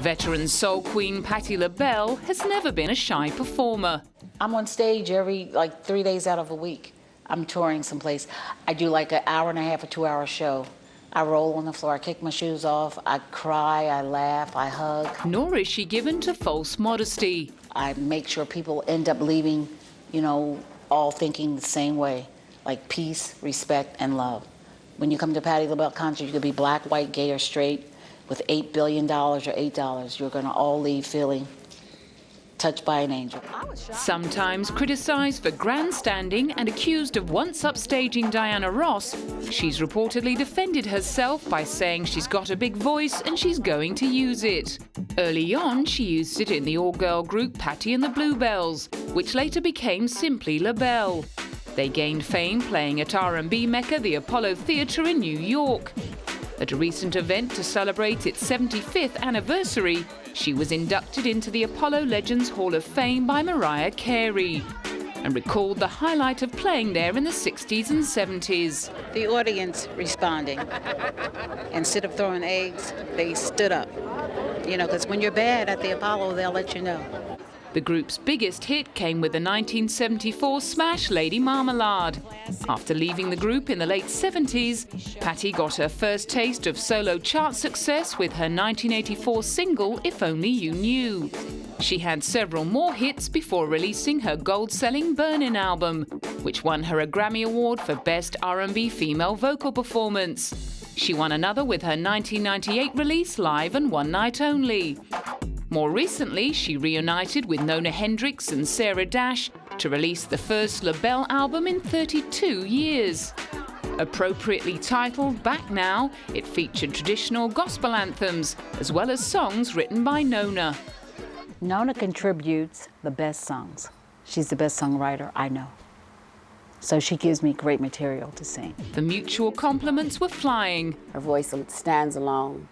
Veteran soul queen Patti LaBelle has never been a shy performer. I'm on stage every, 3 days out of a week. I'm touring someplace. I do like an hour and a half or 2 hour show. I roll on the floor, I kick my shoes off, I cry, I laugh, I hug. Nor is she given to false modesty. I make sure people end up leaving, all thinking the same way, like peace, respect, and love. When you come to Patti LaBelle concert, you could be black, white, gay, or straight. With $8 billion or $8, you're going to all leave feeling touched by an angel. Sometimes criticized for grandstanding and accused of once upstaging Diana Ross, she's reportedly defended herself by saying she's got a big voice and she's going to use it. Early on, she used it in the all-girl group Patti and the Bluebelles, which later became simply LaBelle. They gained fame playing at R&B Mecca, the Apollo Theatre in New York. At a recent event to celebrate its 75th anniversary, she was inducted into the Apollo Legends Hall of Fame by Mariah Carey and recalled the highlight of playing there in the 60s and 70s. The audience responding. Instead of throwing eggs, they stood up. Because when you're bad at the Apollo, they'll let you know. The group's biggest hit came with the 1974 smash Lady Marmalade. After leaving the group in the late 70s, Patti got her first taste of solo chart success with her 1984 single, If Only You Knew. She had several more hits before releasing her gold-selling Burnin album, which won her a Grammy Award for Best R&B Female Vocal Performance. She won another with her 1998 release, Live and One Night Only. More recently, she reunited with Nona Hendryx and Sarah Dash to release the first LaBelle album in 32 years. Appropriately titled Back Now, it featured traditional gospel anthems, as well as songs written by Nona. Nona contributes the best songs. She's the best songwriter I know. So she gives me great material to sing. The mutual compliments were flying. Her voice stands alone.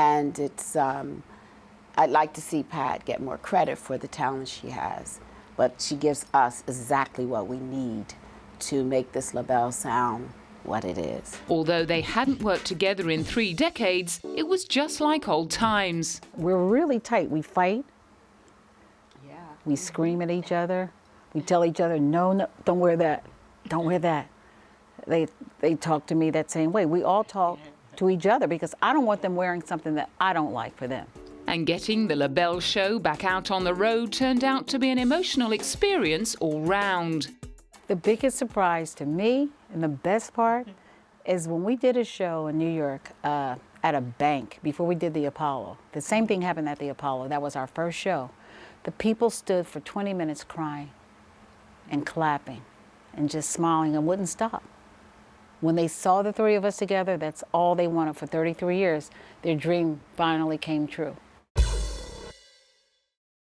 And it's, I'd like to see Pat get more credit for the talent she has, but she gives us exactly what we need to make this LaBelle sound what it is. Although they hadn't worked together in 3 decades, it was just like old times. We're really tight. We fight. Yeah. We scream at each other. We tell each other, no, don't wear that. Don't wear that. They talk to me that same way. We all talk to each other because I don't want them wearing something that I don't like for them. And getting the LaBelle show back out on the road turned out to be an emotional experience all round. The biggest surprise to me, and the best part, is when we did a show in New York at a bank before we did the Apollo. The same thing happened at the Apollo. That was our first show. The people stood for 20 minutes crying and clapping and just smiling and wouldn't stop. When they saw the 3 of us together, that's all they wanted for 33 years. Their dream finally came true.